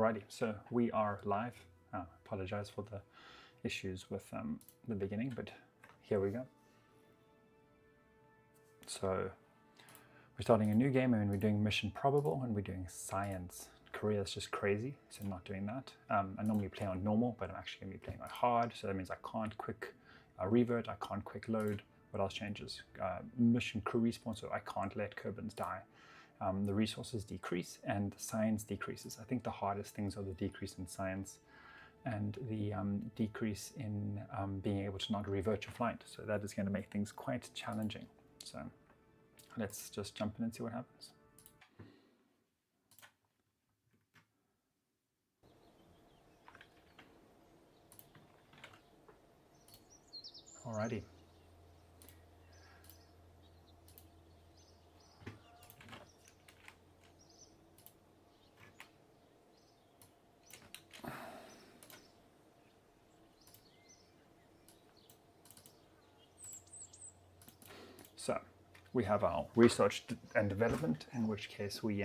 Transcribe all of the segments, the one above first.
Alrighty, so we are live. Apologize for the issues with the beginning, but here we go. So we're starting a new game and we're doing mission probable and we're doing science. Korea is just crazy, so I'm not doing that. I normally play on normal, but I'm actually going to be playing on hard, so that means I can't quick revert, I can't quick load. What else changes? Mission crew respawn, so I can't let Kerbals die. The resources decrease and science decreases. I think the hardest things are the decrease in science and the decrease in being able to not revert your flight. So that is going to make things quite challenging. So let's just jump in and see what happens. Alrighty. So we have our research and development, in which case we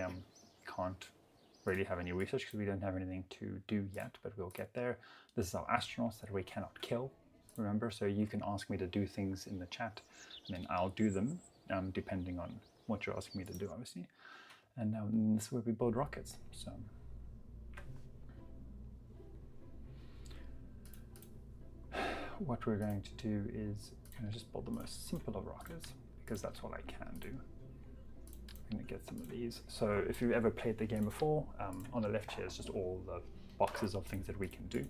can't really have any research because we don't have anything to do yet, but we'll get there. This is our astronauts that we cannot kill, remember? So you can ask me to do things in the chat and then I'll do them depending on what you're asking me to do, obviously. And this is where we build rockets. So what we're going to do is just build the most simple of rockets, because that's what I can do. I'm going to get some of these. So if you've ever played the game before, on the left here is just all the boxes of things that we can do.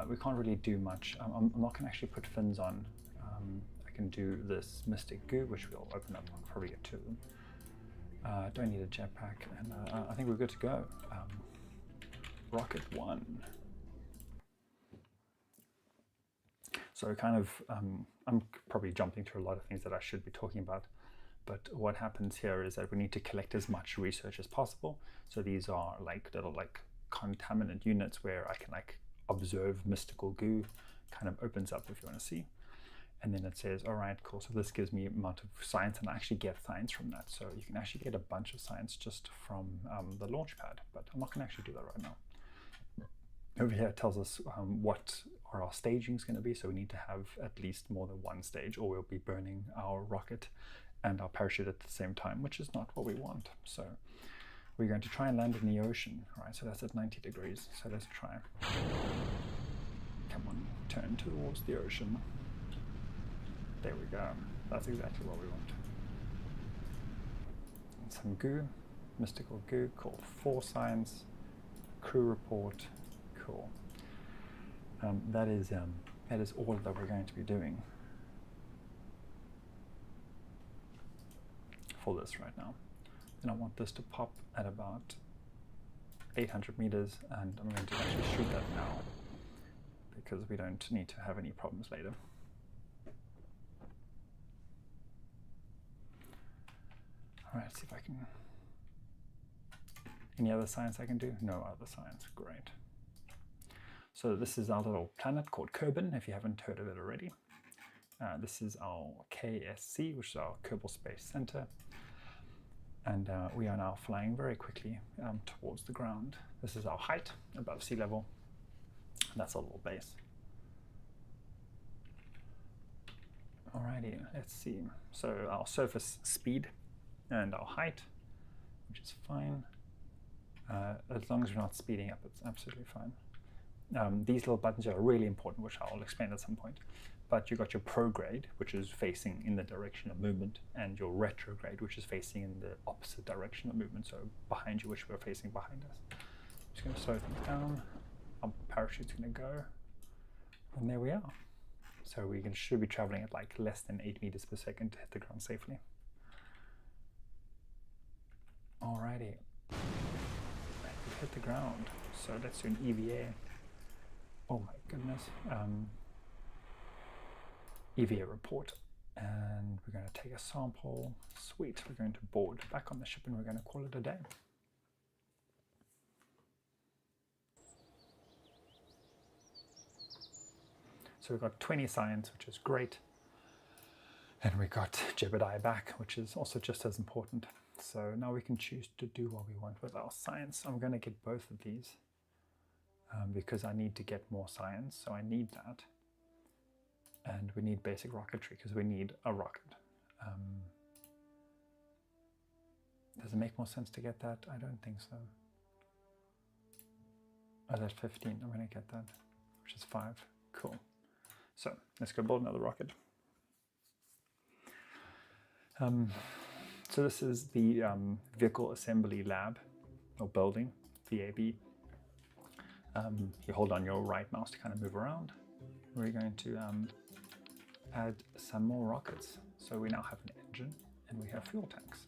We can't really do much. I'm not going to actually put fins on. I can do this mystic goo, which we'll open up. I'll probably get two of them. Don't need a jetpack, and I think we're good to go. Rocket 1. So kind of, I'm probably jumping through a lot of things that I should be talking about, but what happens here is that we need to collect as much research as possible. So these are like little contaminant units where I can observe mystical goo, kind of opens up if you want to see. And then it says, all right, cool. So this gives me amount of science, and I actually get science from that. So you can actually get a bunch of science just from the launch pad, but I'm not going to actually do that right now. Over here it tells us what our staging is going to be, so we need to have at least more than one stage, or we'll be burning our rocket and our parachute at the same time, which is not what we want. So we're going to try and land in the ocean, right? So that's at 90 degrees. So let's try. Come on, turn towards the ocean. There we go. That's exactly what we want. And some goo, mystical goo, called 4 science, crew report. Cool. That is all that we're going to be doing for this right now. And I want this to pop at about 800 meters, and I'm going to actually shoot that now because we don't need to have any problems later. All right, let's see if I can. Any other science I can do? No other science. Great. So this is our little planet called Kerbal, if you haven't heard of it already. This is our KSC, which is our Kerbal Space Center. And we are now flying very quickly towards the ground. This is our height above sea level. And that's our little base. Alrighty, let's see. So our surface speed and our height, which is fine. As long as we're not speeding up, it's absolutely fine. These little buttons are really important, which I'll explain at some point. But you've got your prograde, which is facing in the direction of movement, and your retrograde, which is facing in the opposite direction of movement, so behind you, which we're facing behind us. Just going to slow things down. Our parachute's going to go. And there we are. So we should be traveling at less than 8 meters per second to hit the ground safely. Alrighty. We've hit the ground. So let's do an EVA. Oh my goodness. EVA report. And we're going to take a sample. Sweet. We're going to board back on the ship and we're going to call it a day. So we've got 20 science, which is great. And we got Jebediah back, which is also just as important. So now we can choose to do what we want with our science. I'm going to get both of these because I need to get more science, so I need that. And we need basic rocketry because we need a rocket. Does it make more sense to get that? I don't think so. Oh, that's 15. I'm going to get that, which is 5. Cool. So let's go build another rocket. So this is the vehicle assembly lab, or building, VAB. You hold on your right mouse to kind of move around. We're going to add some more rockets. So we now have an engine and we have fuel tanks,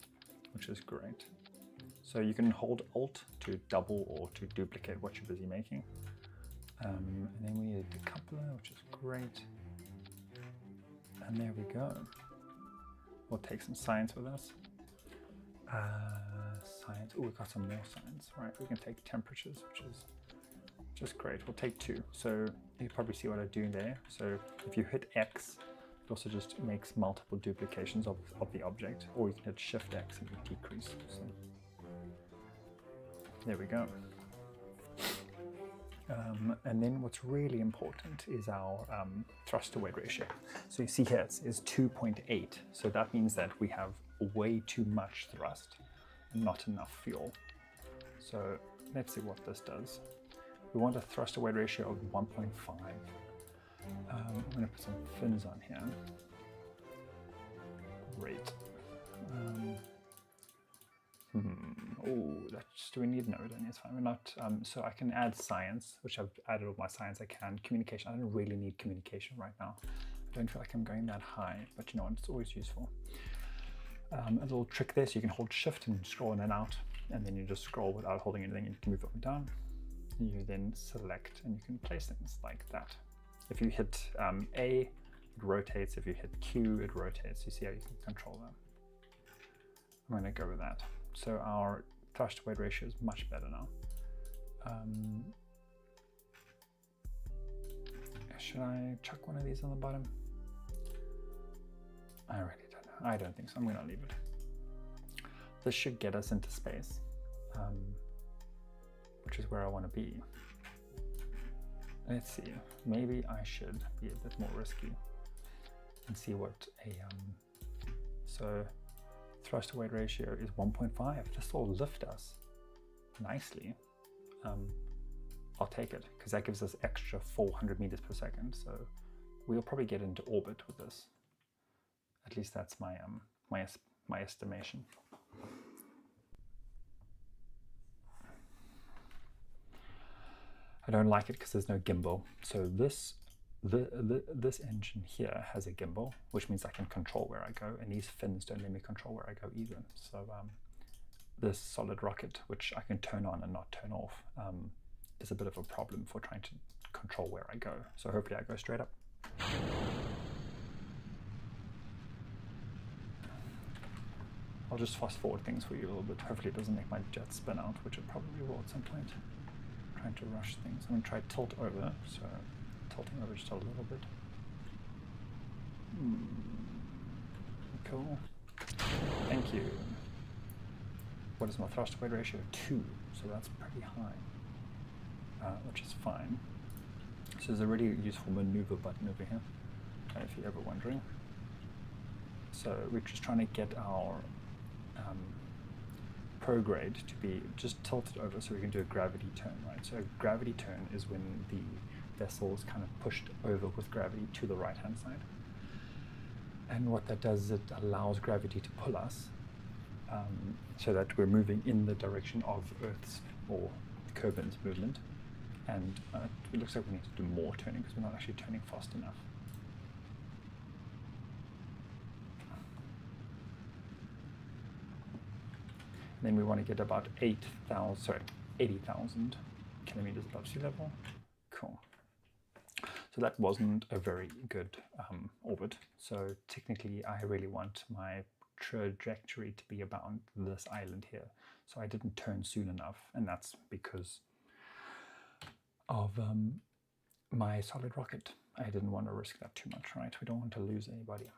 which is great. So you can hold Alt to double or to duplicate what you're busy making. And then we need a decoupler, which is great. And there we go. We'll take some science with us. Science, oh, we've got some more science. Right, we can take temperatures, which is just great. We'll take 2. So you probably see what I do there. So if you hit X, it also just makes multiple duplications of the object, or you can hit Shift X and you decrease. So there we go. And then what's really important is our thrust to weight ratio. So you see here it is 2.8. So that means that we have way too much thrust and not enough fuel. So let's see what this does. We want a thrust to weight ratio of 1.5. I'm going to put some fins on here. Great. Oh, do we need? No, we don't need. It's fine. We're not. So I can add science, which I've added all my science I can. Communication. I don't really need communication right now. I don't feel like I'm going that high, but you know what? It's always useful. A little trick there, so you can hold Shift and scroll in and out, and then you just scroll without holding anything. You can move up and down. You then select, and you can place things like that. If you hit A, it rotates. If you hit Q, it rotates. You see how you can control that. I'm going to go with that. So our thrust to weight ratio is much better now. Should I chuck one of these on the bottom? I really don't know. I don't think so. I'm going to leave it. This should get us into space, which is where I want to be. Let's see. Maybe I should be a bit more risky and see what a so thrust to weight ratio is 1.5. This will lift us nicely. I'll take it because that gives us extra 400 meters per second. So we'll probably get into orbit with this. At least that's my my estimation. I don't like it because there's no gimbal. So this engine here has a gimbal, which means I can control where I go, and these fins don't let me control where I go either. So this solid rocket, which I can turn on and not turn off, is a bit of a problem for trying to control where I go. So hopefully I go straight up. I'll just fast forward things for you a little bit. Hopefully it doesn't make my jet spin out, which it probably will at some point. Trying to rush things. I'm going to try tilt over, so tilting over just a little bit. Cool. Thank you. What is my thrust to weight ratio? 2, so that's pretty high, which is fine. So there's a really useful maneuver button over here, if you're ever wondering. So we're just trying to get our prograde to be just tilted over so we can do a gravity turn, right? So a gravity turn is when the vessel is kind of pushed over with gravity to the right-hand side. And what that does is it allows gravity to pull us so that we're moving in the direction of Earth's or Kerbal's movement. And it looks like we need to do more turning because we're not actually turning fast enough. Then we want to get about 80,000 kilometers above sea level. Cool. So that wasn't a very good orbit. So technically I really want my trajectory to be about this island here. So I didn't turn soon enough, and that's because of my solid rocket. I didn't want to risk that too much, right? We don't want to lose anybody.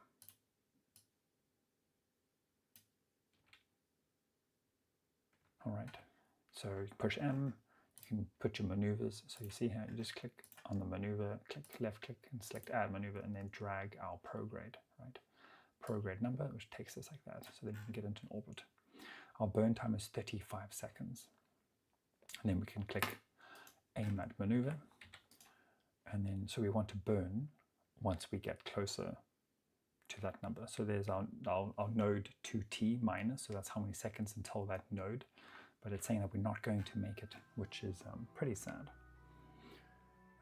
All right, so push M, you can put your maneuvers. So you see here, you just click on the maneuver, click left click and select add maneuver, and then drag our prograde, right? Prograde number, which takes us like that, so then you can get into an orbit. Our burn time is 35 seconds. And then we can click aim at maneuver. And then, so we want to burn once we get closer to that number. So there's our node 2t minus, so that's how many seconds until that node. But it's saying that we're not going to make it, which is pretty sad.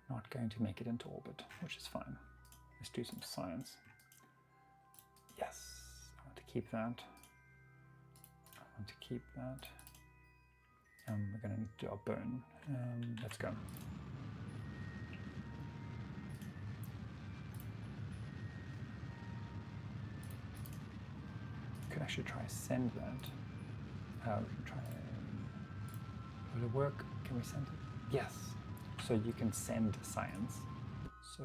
We're not going to make it into orbit, which is fine. Let's do some science. Yes, I want to keep that. I want to keep that. We're going to need to do our burn. Let's go. Could actually try send that. We can try. Will it work? Can we send it? Yes. So you can send science. So.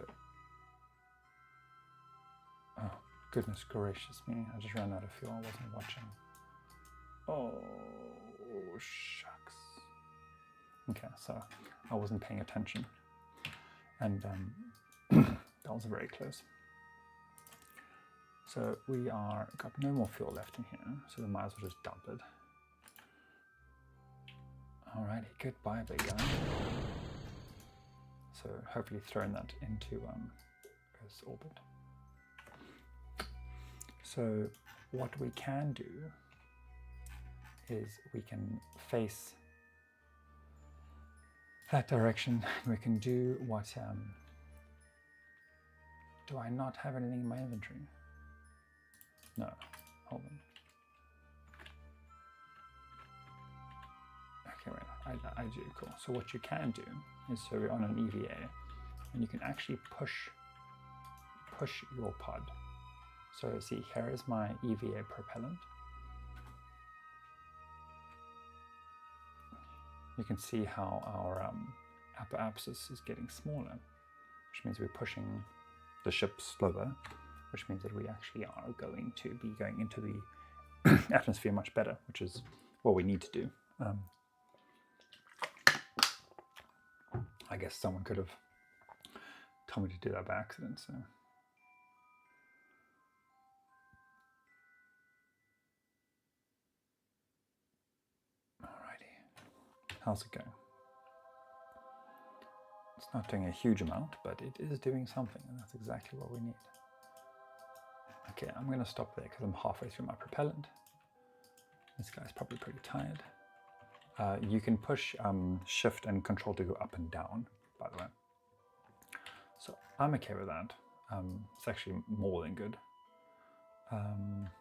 Oh, goodness gracious me! I just ran out of fuel. I wasn't watching. Oh, shucks. Okay, so I wasn't paying attention, and that was very close. So we got no more fuel left in here, so we might as well just dump it. Alrighty, goodbye, big guy. So hopefully throwing that into Earth's orbit. So what we can do is we can face that direction. We can do what, do I not have anything in my inventory? No, hold on. Okay, wait, I do, cool. So what you can do is, so we're on an EVA, and you can actually push your pod. So see, here is my EVA propellant. You can see how our upper axis is getting smaller, which means we're pushing the ship slower, which means that we actually are going to be going into the atmosphere much better, which is what we need to do. I guess someone could have told me to do that by accident, so. Alrighty, how's it going? It's not doing a huge amount, but it is doing something, and that's exactly what we need. Okay, I'm going to stop there because I'm halfway through my propellant. This guy's probably pretty tired. You can push shift and control to go up and down, by the way. So I'm okay with that. It's actually more than good.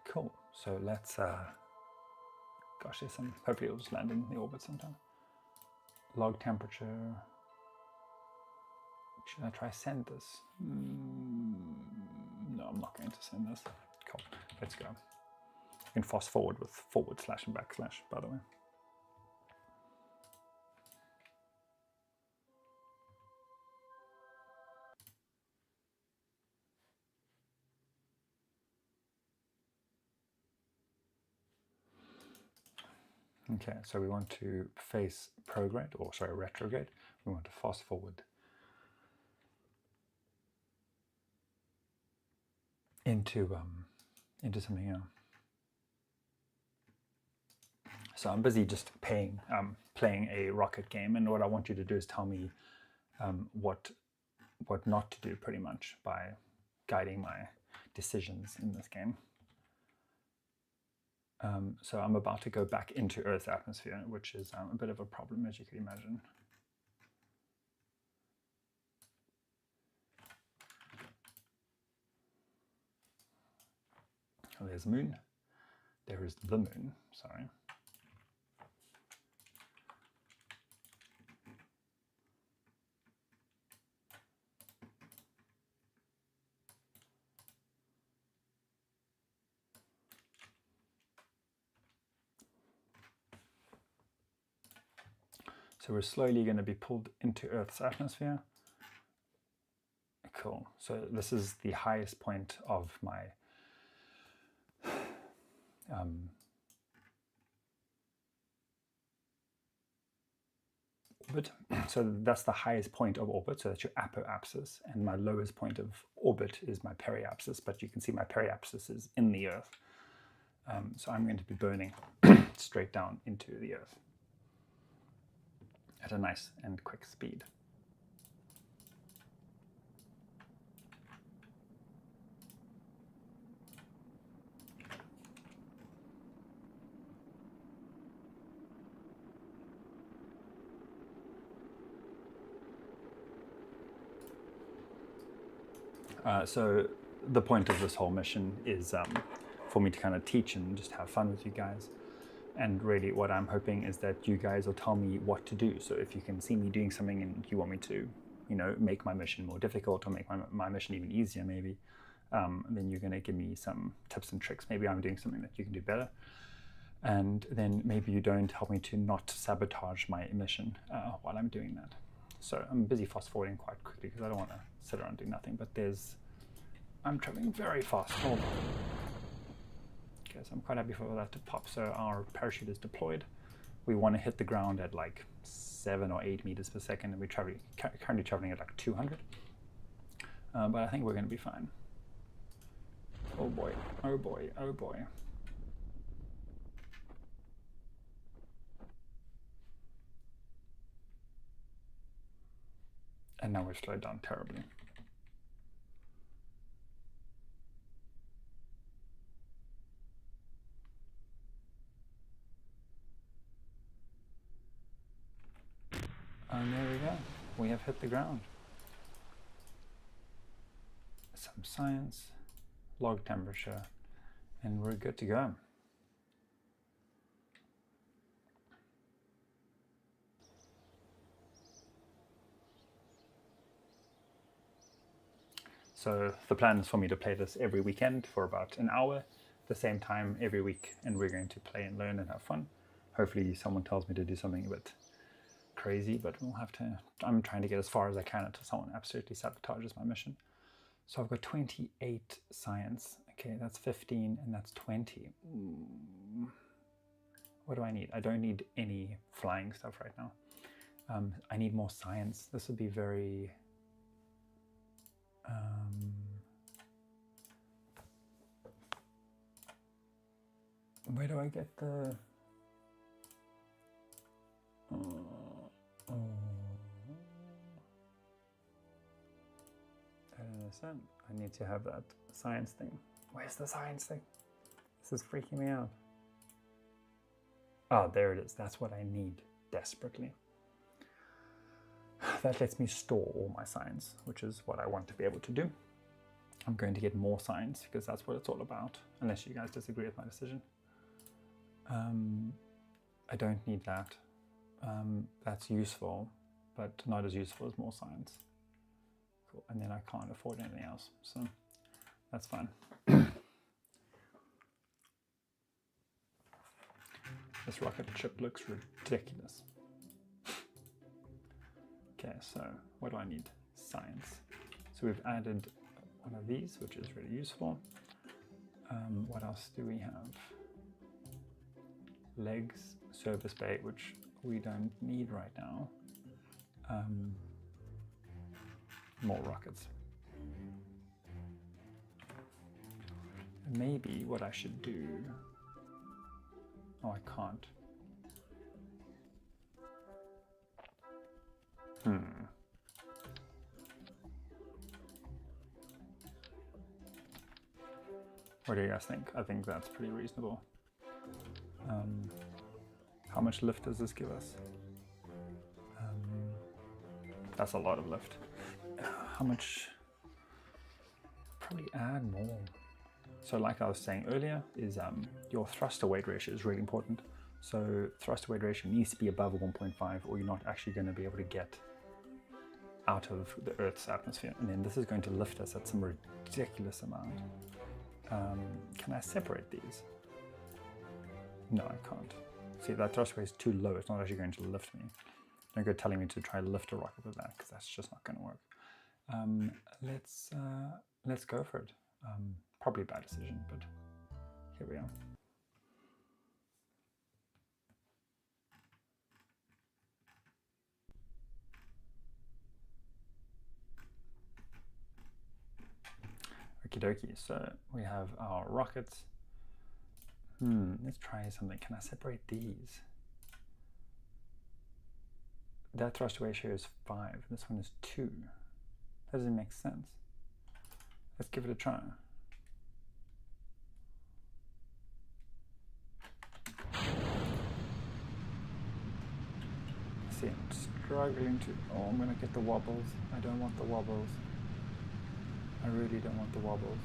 Cool. So let's, gosh, there's some, hopefully it'll just land in the orbit sometime. Log temperature. Should I try send this? No, I'm not going to send this. Cool, let's go. You can fast forward with forward slash and backslash, by the way. Okay, so we want to face prograde, or sorry, retrograde. We want to fast forward into something else. So I'm busy just playing a rocket game, and what I want you to do is tell me what not to do, pretty much, by guiding my decisions in this game. So I'm about to go back into Earth's atmosphere, which is a bit of a problem, as you can imagine. Oh, there's the moon. There is the moon, sorry. So we're slowly going to be pulled into Earth's atmosphere. Cool. So this is the highest point of my orbit. So that's the highest point of orbit, so that's your apoapsis, and my lowest point of orbit is my periapsis, but you can see my periapsis is in the Earth. So I'm going to be burning straight down into the Earth at a nice and quick speed. So the point of this whole mission is for me to kind of teach and just have fun with you guys. And really what I'm hoping is that you guys will tell me what to do. So if you can see me doing something and you want me to, you know, make my mission more difficult or make my mission even easier maybe, then you're going to give me some tips and tricks. Maybe I'm doing something that you can do better. And then maybe you don't help me to not sabotage my mission while I'm doing that. So I'm busy fast forwarding quite quickly because I don't want to sit around and do nothing, but I'm traveling very fast. Hold on. Okay, so I'm quite happy for that to pop. So our parachute is deployed. We want to hit the ground at like 7 or 8 meters per second, and we're currently traveling at like 200. But I think we're going to be fine. Oh boy, oh boy, oh boy. And now we've slowed down terribly. And there we go. We have hit the ground. Some science, log temperature, and we're good to go. So the plan is for me to play this every weekend for about an hour, the same time every week, and we're going to play and learn and have fun. Hopefully someone tells me to do something a bit crazy, but we'll have to. I'm trying to get as far as I can until someone absolutely sabotages my mission. So I've got 28 science. Okay, that's 15 and that's 20. What do I need? I don't need any flying stuff right now. I need more science. This would be very... where do I get the... I don't understand. I need to have that science thing. Where's the science thing? This is freaking me out. Oh, there it is. That's what I need desperately. That lets me store all my science, which is what I want to be able to do. I'm going to get more science because that's what it's all about, unless you guys disagree with my decision. I don't need that. That's useful, but not as useful as more science. Cool. And then I can't afford anything else, so that's fine. This rocket ship looks ridiculous. Okay, so what do I need? Science. So we've added one of these, which is really useful. What else do we have? Legs, service bay, which we don't need right now. More rockets. Maybe what I should do... oh, I can't. What do you guys think? I think that's pretty reasonable. How much lift does this give us? That's a lot of lift. How much? Probably add more. So like I was saying earlier, is your thrust to weight ratio is really important. So thrust to weight ratio needs to be above 1.5 or you're not actually going to be able to get out of the Earth's atmosphere. And then this is going to lift us at some ridiculous amount. Can I separate these? No, I can't. See, that thrust rate is too low. It's not actually going to lift me. Don't go telling me to try to lift a rocket with that, because that's just not going to work. Let's go for it. Probably a bad decision, but here we are. Okie dokie, so we have our rockets. Let's try something. Can I separate these? That thrust ratio is 5, this one is 2. Doesn't make sense. Let's give it a try. See, I'm struggling to, oh, I'm gonna get the wobbles. I don't want the wobbles. I really don't want the wobbles.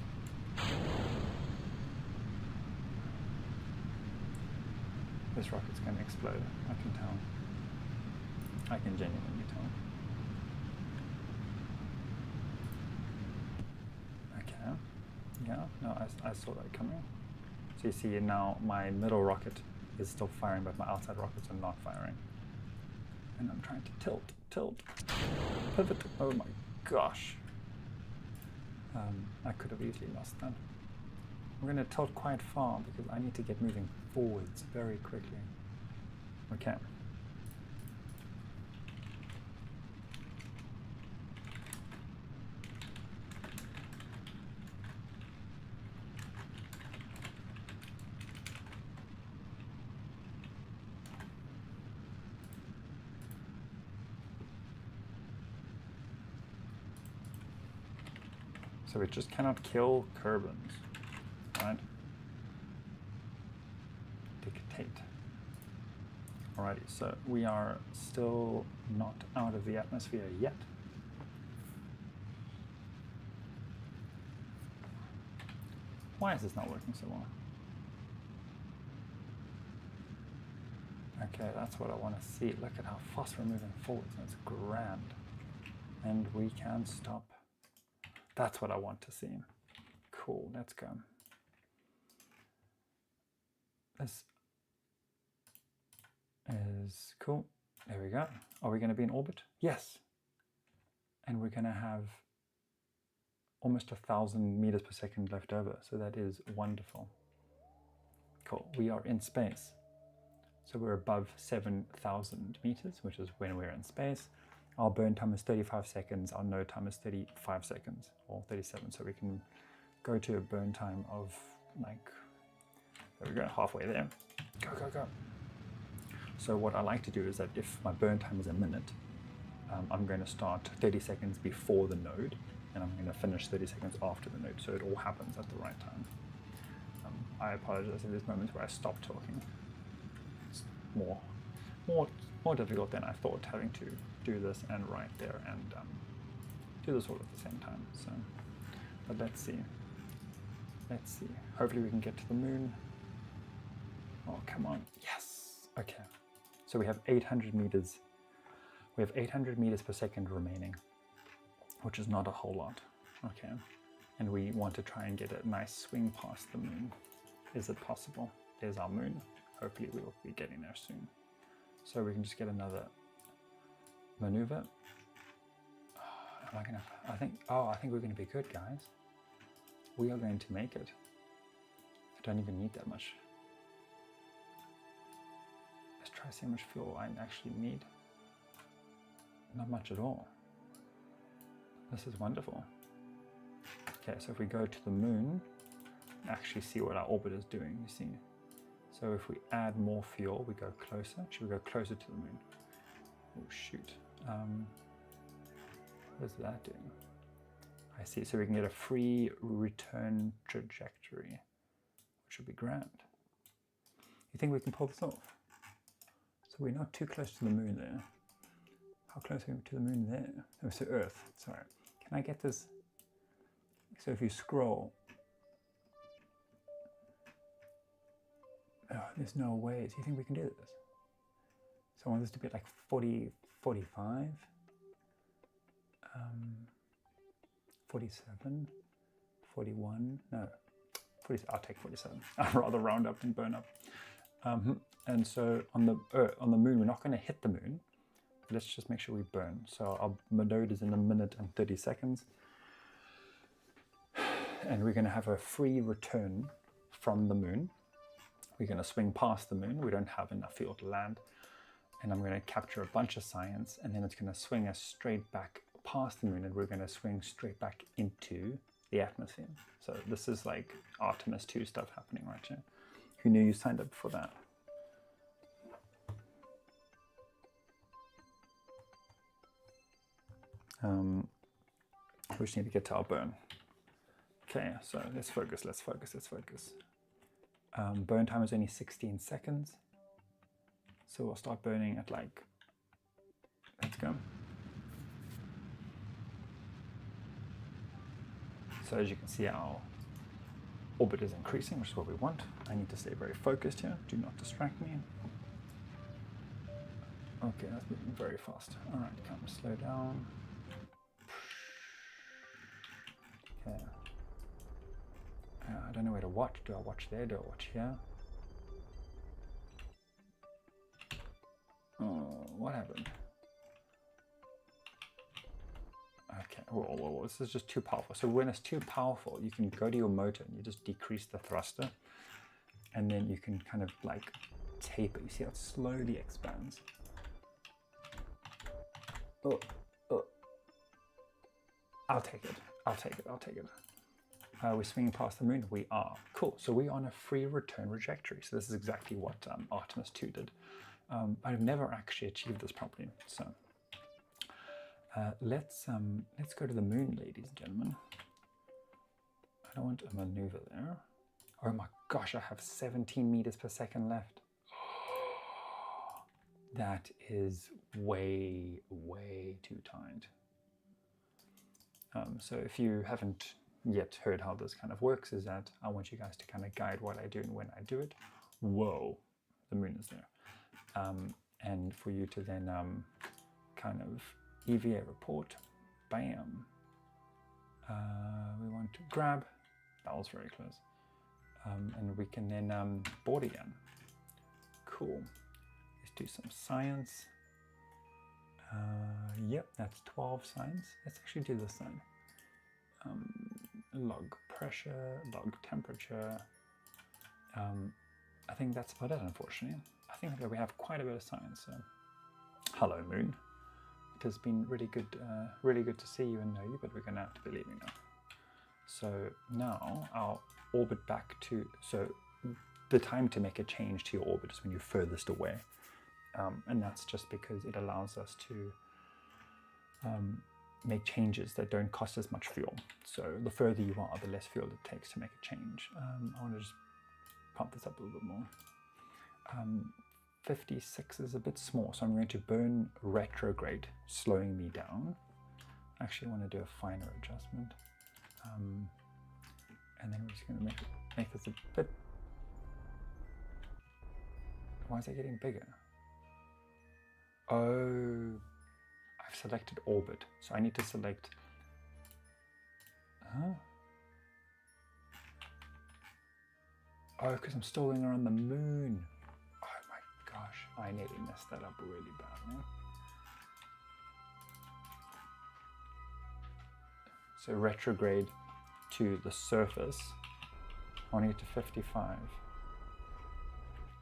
This rocket's gonna explode, I can tell. I can genuinely tell. Okay, yeah, no, I saw that coming. So you see now my middle rocket is still firing, but my outside rockets are not firing. And I'm trying to tilt, pivot, oh my gosh. I could have easily lost that. I'm going to tilt quite far because I need to get moving forwards very quickly. Okay. So we just cannot kill Kerbals, right? Dictate. Alrighty, so we are still not out of the atmosphere yet. Why is this not working so well? Okay, that's what I want to see. Look at how fast we're moving forwards. That's grand. And we can stop. That's what I want to see. Cool, let's go. This is cool. There we go. Are we going to be in orbit? Yes. And we're going to have almost 1,000 meters per second left over. So that is wonderful. Cool. We are in space. So we're above 7,000 meters, which is when we're in space. Our burn time is 35 seconds. Our node time is 35 seconds, or 37. So we can go to a burn time of like, there we go, halfway there. Go, go, go. So what I like to do is that if my burn time is a minute, I'm going to start 30 seconds before the node, and I'm going to finish 30 seconds after the node, so it all happens at the right time. I apologize if there's moments where I stop talking. It's more difficult than I thought, having to do this and write there and do this all at the same time. So, but let's see. Let's see. Hopefully we can get to the moon. Oh, come on. Yes. Okay. So we have 800 meters. We have 800 meters per second remaining, which is not a whole lot. Okay. And we want to try and get a nice swing past the moon. Is it possible? There's our moon. Hopefully we will be getting there soon. So we can just get another maneuver. Am I gonna, I think we're gonna be good, guys. We are going to make it. I don't even need that much. Let's try to see how much fuel I actually need. Not much at all. This is wonderful. Okay, so if we go to the moon, actually see what our orbit is doing, you see. So if we add more fuel, we go closer. Should we go closer to the moon? Oh shoot. What is that doing? I see, so we can get a free return trajectory, which would be grand. You think we can pull this off? So we're not too close to the moon there. How close are we to the moon there? Oh, so Earth, sorry. Can I get this? So if you scroll, oh, there's no way. Do you think we can do this? So I want this to be like 40, 45, 47, 41, no, 40, I'll take 47. I'd rather round up than burn up. And so on the moon, we're not going to hit the moon. Let's just make sure we burn. So our node is in 1 minute and 30 seconds. And we're going to have a free return from the moon. We're going to swing past the moon. We don't have enough fuel to land. And I'm going to capture a bunch of science, and then it's going to swing us straight back past the moon, and we're going to swing straight back into the atmosphere. So this is like Artemis 2 stuff happening right here. Who knew you signed up for that? We just need to get to our burn. Okay, so let's focus, let's focus, let's focus. Burn time is only 16 seconds. So we'll start burning at like, let's go. So as you can see, our orbit is increasing, which is what we want. I need to stay very focused here. Do not distract me. Okay, that's moving very fast. All right, come slow down. Okay. I don't know where to watch. Do I watch there? Do I watch here? Oh, what happened? Okay, whoa, this is just too powerful. So when it's too powerful, you can go to your motor and you just decrease the thruster, and then you can kind of like taper. You see how it slowly expands. Oh, I'll take it. I'll take it. I'll take it. We're swinging past the moon. We are. Cool. So we're on a free return trajectory. So this is exactly what Artemis 2 did. I've never actually achieved this properly. So let's go to the moon, ladies and gentlemen. I don't want a maneuver there. Oh my gosh, I have 17 meters per second left. That is way, way too tight. So if you haven't yet heard how this kind of works, is that I want you guys to kind of guide what I do and when I do it. Whoa, the moon is there. And for you to then kind of EVA report, bam. We want to grab, that was very close. And we can then board again. Cool. Let's do some science. Yep, that's 12 science. Let's actually do this then. Log pressure, log temperature. I think that's about it, unfortunately. I think that we have quite a bit of science. So. Hello, Moon. It has been really good to see you and know you, but we're going to have to be leaving now. So now I'll orbit back to, so the time to make a change to your orbit is when you're furthest away. And that's just because it allows us to make changes that don't cost as much fuel. So the further you are, the less fuel it takes to make a change. I want to just pump this up a little bit more. 56 is a bit small, so I'm going to burn retrograde, slowing me down. I actually want to do a finer adjustment. And then we're just going to make this a bit... Why is it getting bigger? Oh, I've selected orbit, so I need to select... Huh? Oh, because I'm still going around the moon. Oh my gosh, I nearly messed that up really badly. So retrograde to the surface. I want to get to 55.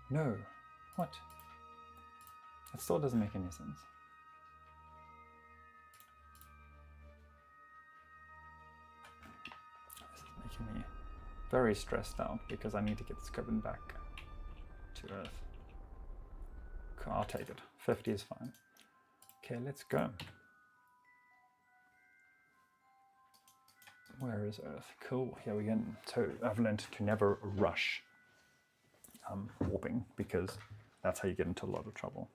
No, what? That still doesn't make any sense. This is making me very stressed out because I need to get this carbon back to Earth. I'll take it. 50 is fine. Okay, let's go. Where is Earth? Cool, here we go. So I've learned to never rush warping because that's how you get into a lot of trouble.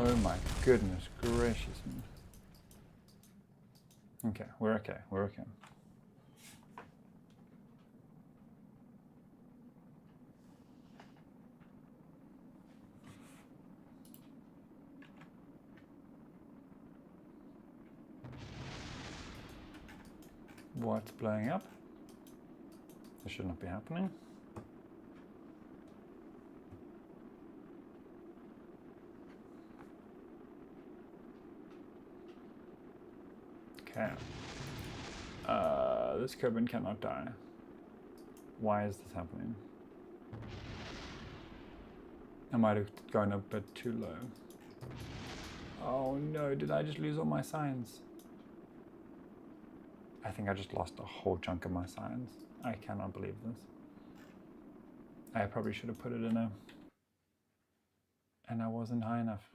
Oh my goodness gracious. Okay, we're okay, we're okay. What's blowing up? This should not be happening. Okay. This Kerbal cannot die. Why is this happening? I might have gone a bit too low. Oh no, did I just lose all my signs? I think I just lost a whole chunk of my signs. I cannot believe this. I probably should have put it in a... and I wasn't high enough.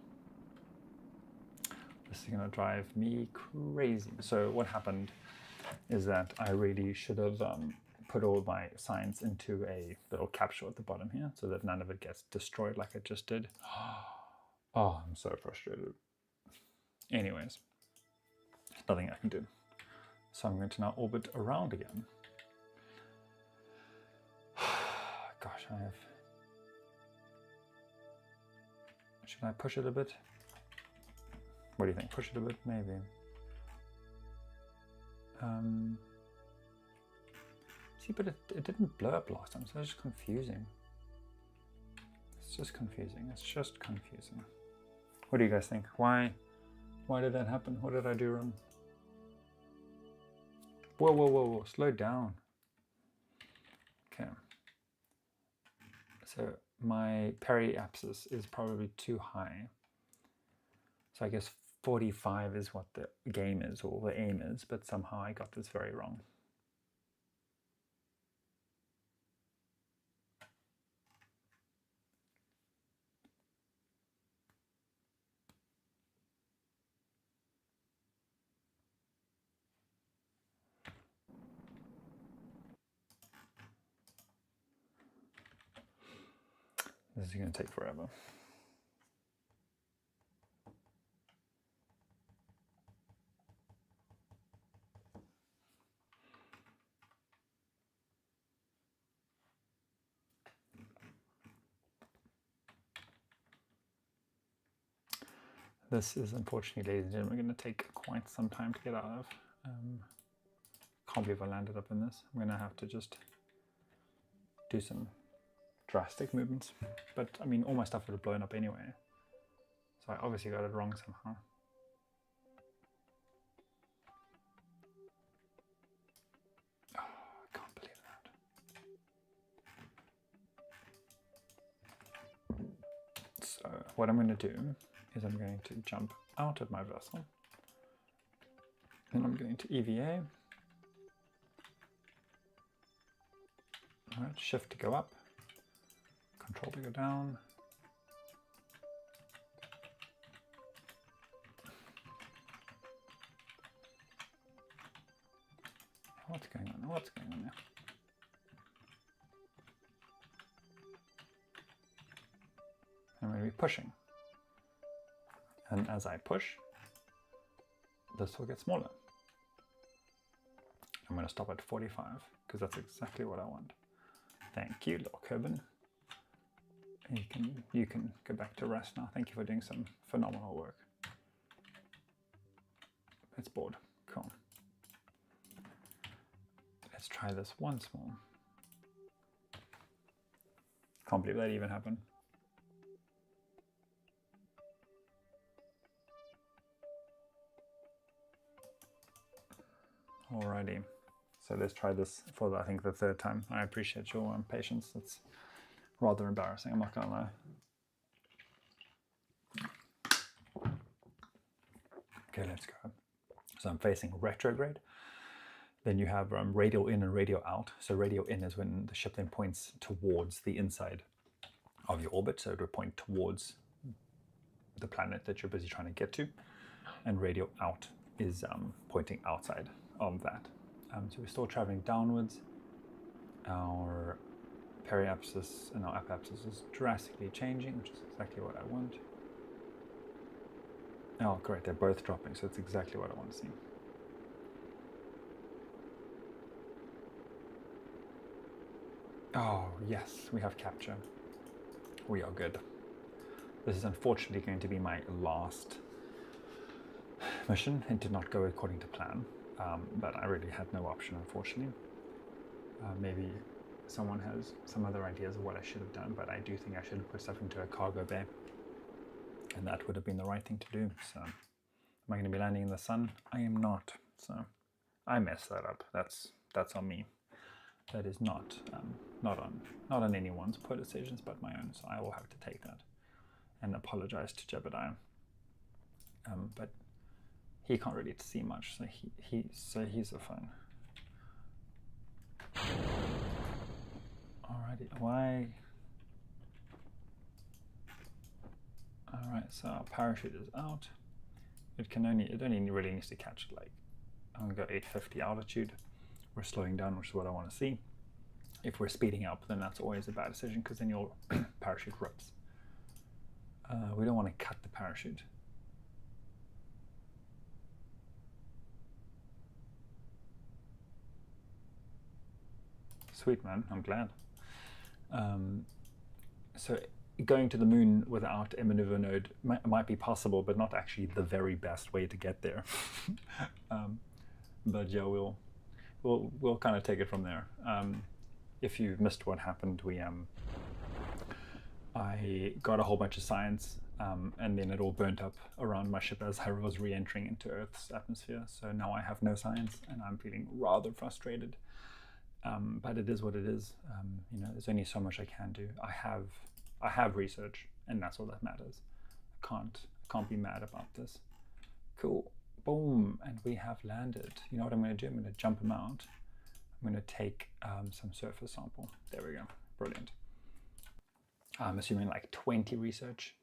This is gonna drive me crazy. So what happened is that I really should have put all my signs into a little capsule at the bottom here so that none of it gets destroyed like I just did. Oh, I'm so frustrated. Anyways, there's nothing I can do. So I'm going to now orbit around again. Gosh, I have... Should I push it a bit? What do you think? Push it a bit? Maybe. See, but it didn't blow up last time, so it's just confusing. It's just confusing. It's just confusing. What do you guys think? Why did that happen? What did I do wrong? Whoa, whoa, whoa, whoa. Slow down. Okay. So my periapsis is probably too high. So I guess 45 is what the game is, or the aim is, but somehow I got this very wrong. This is going to take forever. This is unfortunately, ladies and gentlemen, going to take quite some time to get out of. Can't believe I landed up in this. I'm going to have to just do some drastic movements. But I mean, all my stuff would have blown up anyway. So I obviously got it wrong somehow. Oh, I can't believe that. So what I'm going to do is I'm going to jump out of my vessel. And I'm going to EVA. All right, shift to go up, control to go down. What's going on? What's going on there? I'm going to be pushing. And as I push, this will get smaller. I'm going to stop at 45 because that's exactly what I want. Thank you, little Kerbal. You can go back to rest now. Thank you for doing some phenomenal work. It's bored. Cool. Let's try this once more. Can't believe that even happened. Alrighty. So let's try this for, I think, the third time. I appreciate your patience. It's rather embarrassing, I'm not gonna lie. Okay, let's go. So I'm facing retrograde. Then you have radial in and radial out. So radial in is when the ship then points towards the inside of your orbit. So it would point towards the planet that you're busy trying to get to. And radial out is pointing outside of that. So we're still traveling downwards. Our periapsis and our apapsis is drastically changing, which is exactly what I want. Oh, great, they're both dropping, so it's exactly what I want to see. Oh, yes, we have capture. We are good. This is unfortunately going to be my last mission. It did not go according to plan. but I really had no option, unfortunately. Maybe someone has some other ideas of what I should have done, but I do think I should have put stuff into a cargo bay, and that would have been the right thing to do. So, am I going to be landing in the sun? I am not. So, I messed that up. That's on me. That is not on anyone's poor decisions but my own. So I will have to take that and apologize to Jebediah. But he can't really see much, so he's a fun. Alrighty, why? Alright, so our parachute is out. It only really needs to catch like, I'm gonna go 850 altitude. We're slowing down, which is what I want to see. If we're speeding up, then that's always a bad decision because then your parachute rips. We don't want to cut the parachute. Sweet, man, I'm glad. So going to the moon without a maneuver node might be possible, but not actually the very best way to get there. But yeah, we'll kind of take it from there. If you missed what happened, I got a whole bunch of science, and then it all burnt up around my ship as I was re-entering into Earth's atmosphere. So now I have no science, and I'm feeling rather frustrated. But it is what it is. You know, there's only so much I can do. I have research, and that's all that matters. I can't be mad about this. Cool. Boom, and we have landed. You know what I'm going to do? I'm going to jump him out. I'm going to take some surface sample. There we go. Brilliant. I'm assuming like 20 research.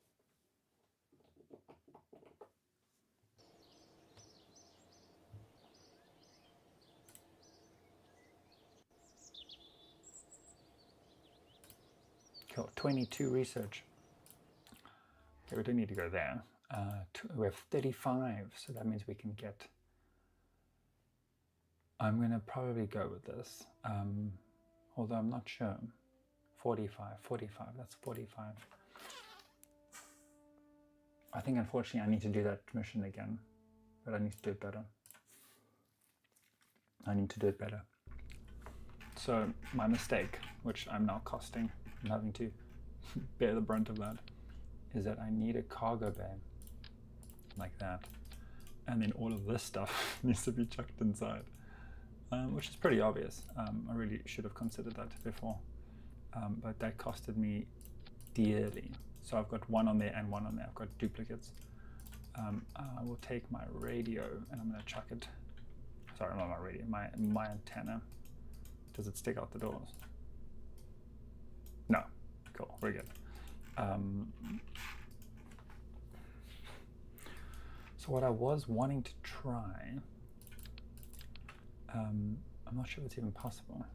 Cool, 22 research. Okay, we don't need to go there. We have 35, so that means we can get... I'm going to probably go with this, although I'm not sure. 45, that's 45. I think unfortunately I need to do that mission again, but I need to do it better. So my mistake, which I'm now costing, I'm having to bear the brunt of that, is that I need a cargo bay like that, and then all of this stuff needs to be chucked inside, which is pretty obvious. I really should have considered that before, but that costed me dearly. So I've got one on there and one on there. I've got duplicates. I will take my radio and I'm going to chuck it. Sorry, not my radio, my antenna. Does it stick out the doors? No. Cool, very good. So what I was wanting to try, I'm not sure if it's even possible.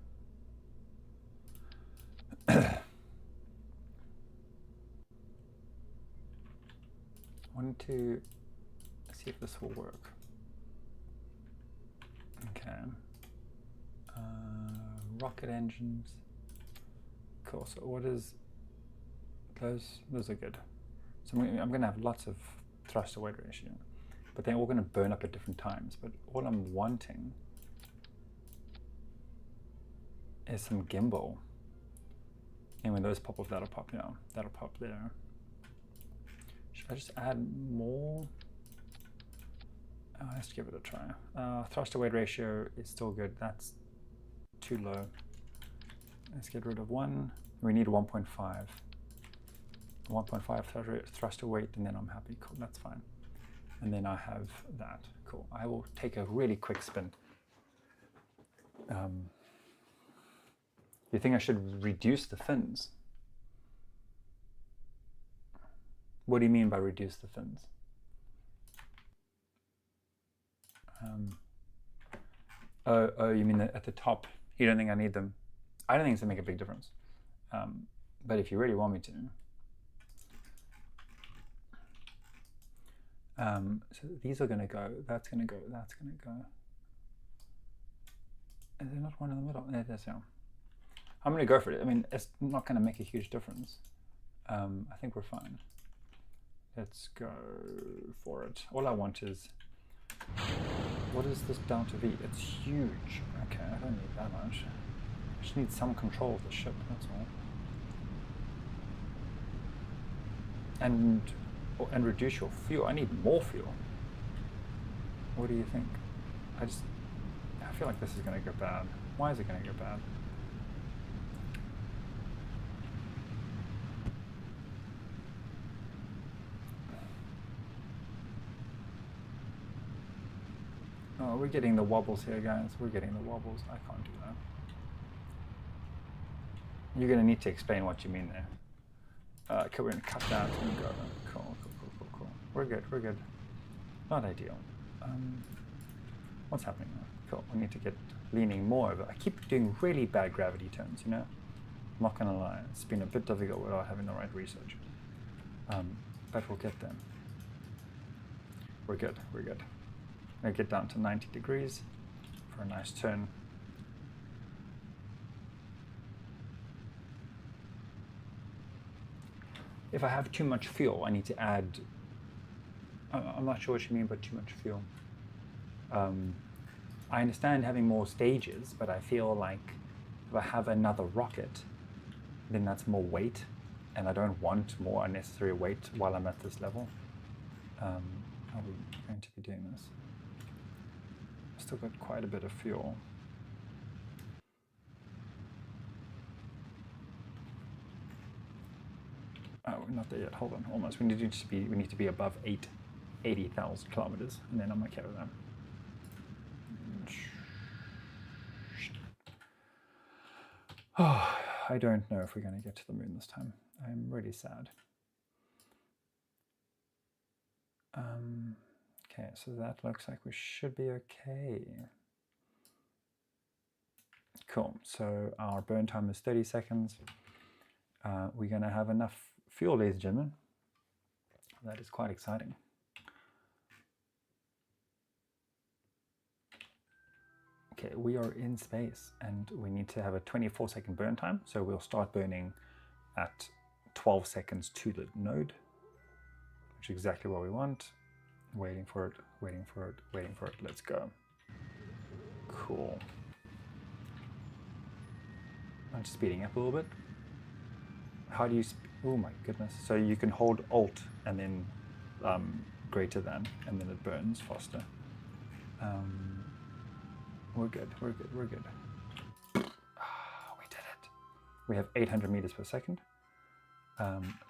I wanted to see if this will work. Okay. Rocket engines. Cool. So what is those? Those are good. So I'm going to have lots of thrust to weight ratio, but they're all going to burn up at different times. But all I'm wanting is some gimbal. And when those pop off, that'll pop. Yeah, that'll pop there. Should I just add more? Let's give it a try. Thrust to weight ratio is still good. That's too low. Let's get rid of 1. We need 1.5. 1.5 thrust to weight, and then I'm happy. Cool, that's fine. And then I have that. Cool. I will take a really quick spin. You think I should reduce the fins? What do you mean by reduce the fins? Oh, you mean at the top? You don't think I need them? I don't think it's going to make a big difference. But if you really want me to. So these are going to go, that's going to go, that's going to go. Is there not one in the middle? There's yeah. I'm going to go for it. I mean, it's not going to make a huge difference. I think we're fine. Let's go for it. All I want is What is this down to V? It's huge. Okay, I don't need that much. I just need some control of the ship, that's all. And reduce your fuel. I need more fuel. What do you think? I feel like this is going to go bad. Why is it going to go bad? Oh, we're getting the wobbles here, guys. We're getting the wobbles. I can't do that. You're going to need to explain what you mean there. Okay, we're going to cut that and go. Cool. We're good. Not ideal. What's happening now? Cool, we need to get leaning more over. I keep doing really bad gravity turns, you know? I'm not gonna lie, it's been a bit difficult without having the right research. But we'll get there. We're good. Gonna get down to 90 degrees for a nice turn. If I have too much fuel, I need to add, I'm not sure what you mean by too much fuel. I understand having more stages, but I feel like if I have another rocket, then that's more weight, and I don't want more unnecessary weight while I'm at this level. How are we going to be doing this? I've still got quite a bit of fuel. Oh, we're not there yet. Hold on, almost. We need to be above 80,000 kilometers, and then I'm okay with that. Oh, I don't know if we're going to get to the moon this time. I'm really sad. Okay, so that looks like we should be okay. Cool, so our burn time is 30 seconds. We're going to have enough fuel, ladies and gentlemen. That is quite exciting. Okay, we are in space and we need to have a 24-second burn time. So we'll start burning at 12 seconds to the node, which is exactly what we want. Waiting for it. Let's go. Cool. I'm just speeding up a little bit. How do you, oh my goodness. So you can hold Alt and then greater than, and then it burns faster. We're good. We did it. We have 800 meters per second.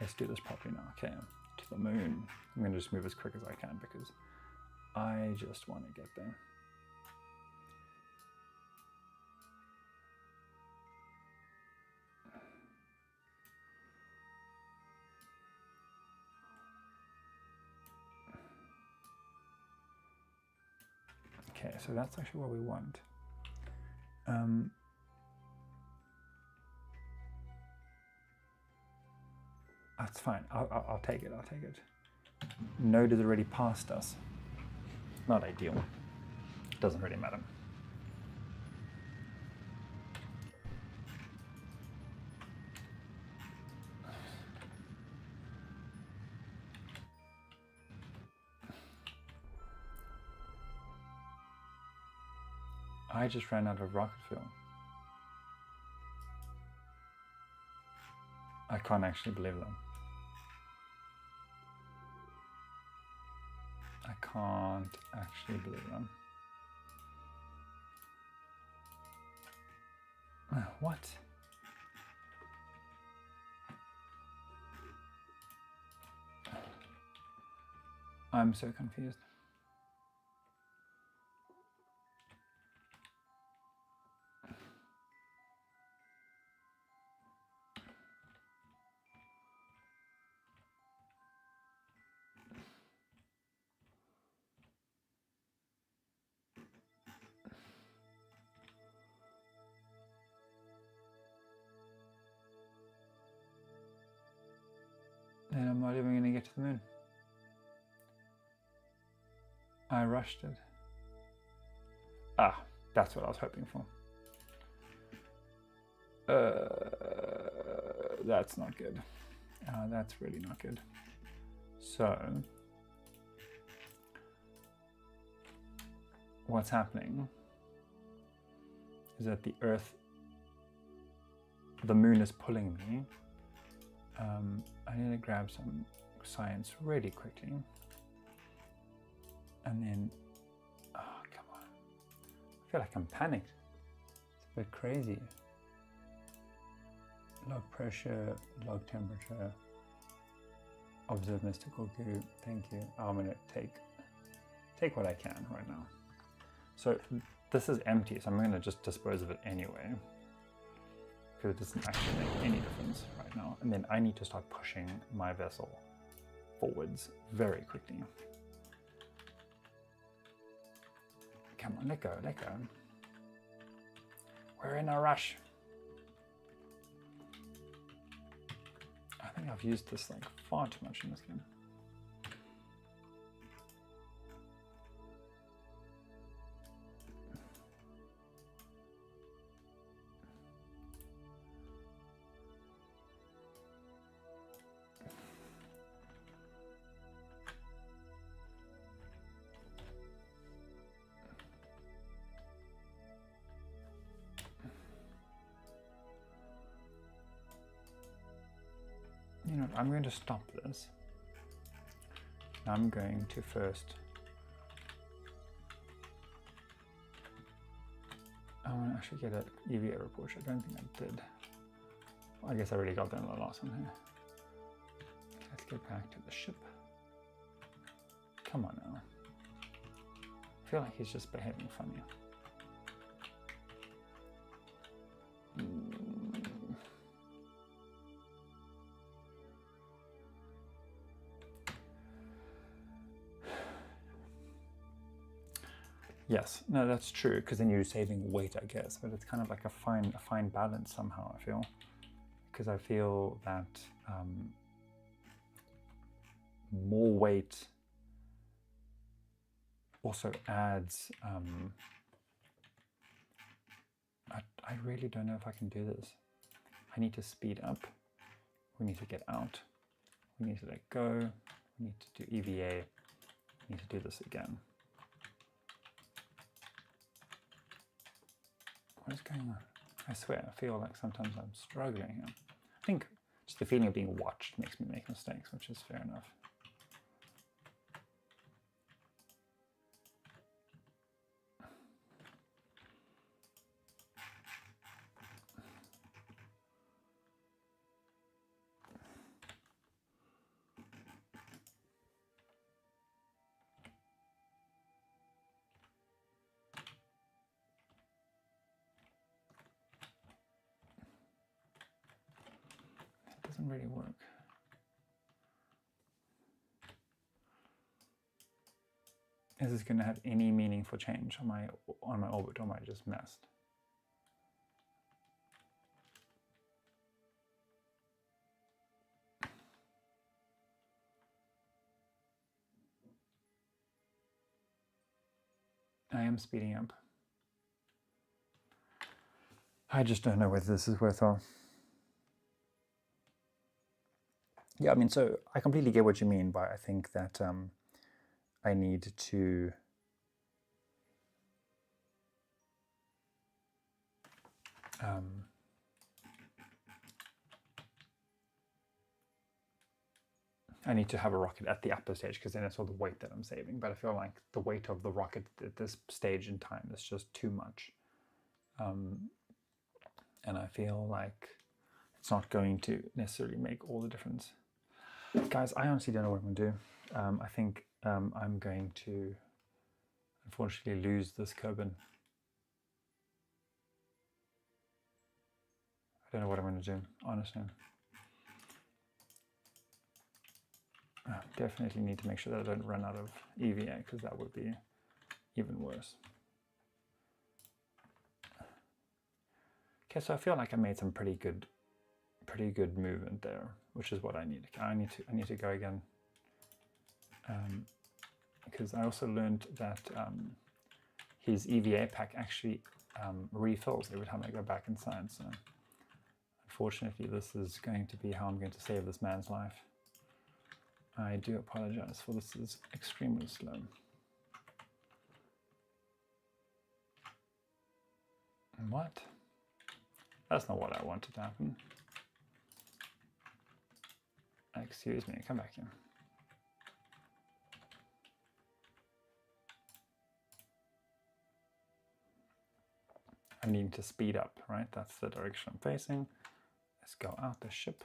Let's do this properly now. Okay, to the moon. I'm going to just move as quick as I can because I just want to get there. Okay, so that's actually what we want. That's fine. I'll take it. Node is already past us. Not ideal. Doesn't really matter. I just ran out of rocket fuel. I can't actually believe that. I can't actually believe that. What? I'm so confused. And I'm not even going to get to the moon. I rushed it. Ah, that's what I was hoping for. That's not good. That's really not good. So, what's happening is that the Earth, the moon is pulling me. I need to grab some science really quickly. And then, oh, come on. I feel like I'm panicked. It's a bit crazy. Log pressure, log temperature, observe mystical goo. Thank you. I'm going to take what I can right now. So this is empty, so I'm going to just dispose of it anyway, because it doesn't actually make any difference right now. And then I need to start pushing my vessel forwards very quickly. Come on, let go, let go. We're in a rush. I think I've used this like far too much in this game. You know, I'm going to stop this. I'm going to first, I want to actually get an EVA report. I don't think I did. Well, I guess I already got that in the last one here. Let's get back to the ship. Come on now. I feel like he's just behaving funny. Yes, no, that's true, because then you're saving weight, I guess, but it's kind of like a fine balance somehow, I feel. Because I feel that more weight also adds, I really don't know if I can do this. I need to speed up, we need to get out, we need to let go, we need to do EVA, we need to do this again. What is going on? I swear, I feel like sometimes I'm struggling here. I think just the feeling of being watched makes me make mistakes, which is fair enough. Doesn't really work. Is this going to have any meaningful change on my orbit, or am I just messed? I am speeding up. I just don't know whether this is worthwhile. Yeah, I mean, so I completely get what you mean by, I think that I need to have a rocket at the upper stage, because then it's all the weight that I'm saving. But I feel like the weight of the rocket at this stage in time is just too much. And I feel like it's not going to necessarily make all the difference. Guys, I honestly don't know what I'm going to do. I think I'm going to unfortunately lose this Kerbal. I don't know what I'm going to do, honestly. Definitely need to make sure that I don't run out of EVA, because that would be even worse. Okay, so I feel like I made some pretty good movement there, which is what I need. I need to go again, because I also learned that his EVA pack actually refills every time I go back inside. So unfortunately, this is going to be how I'm going to save this man's life. I do apologize for this. Is extremely slow. What? That's not what I wanted to happen. Excuse me, come back here. I need to speed up, right? That's the direction I'm facing. Let's go out the ship.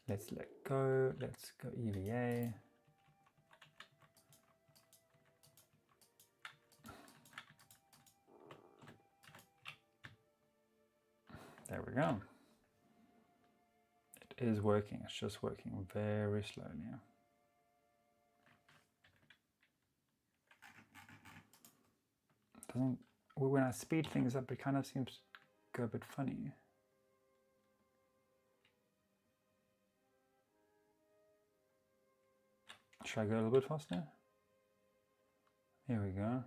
Let's let go. Let's go EVA. There we go. It is working. It's just working very slowly. Doesn't, when I speed things up, it kind of seems to go a bit funny. Should I go a little bit faster? Here we go.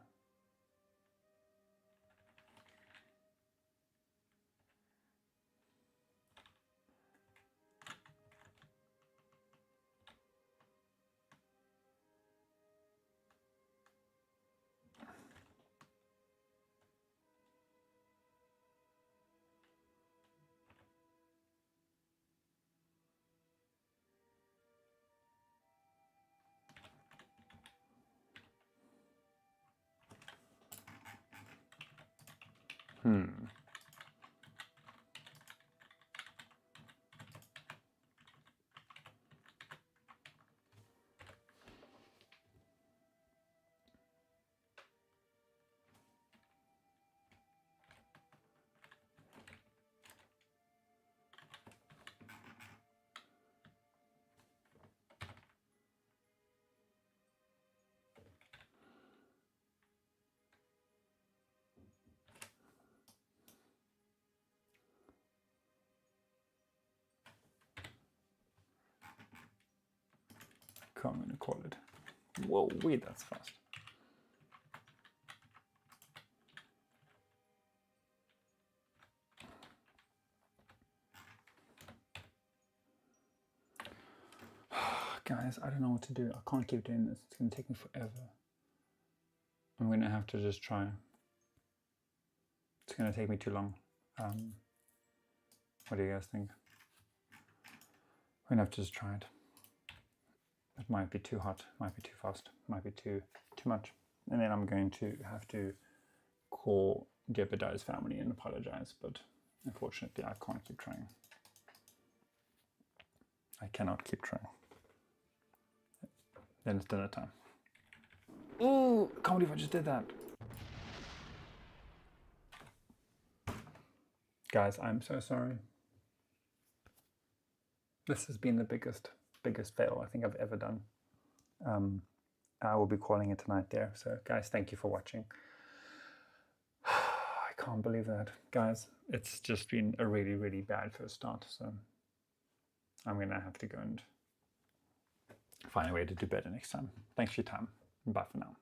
I'm going to call it. Whoa, wait, that's fast. Guys, I don't know what to do. I can't keep doing this. It's going to take me forever. I'm going to have to just try. It's going to take me too long. What do you guys think? We're going to have to just try it. It might be too hot, might be too fast, might be too much. And then I'm going to have to call Jeopardize family and apologize, but unfortunately I can't keep trying. I cannot keep trying. Then it's dinner time. Ooh, I can't believe I just did that. Guys, I'm so sorry. This has been the biggest fail I think I've ever done. I will be calling it tonight there. So guys, thank you for watching. I can't believe that. Guys, it's just been a really bad first start. So I'm going to have to go and find a way to do better next time. Thanks for your time. Bye for now.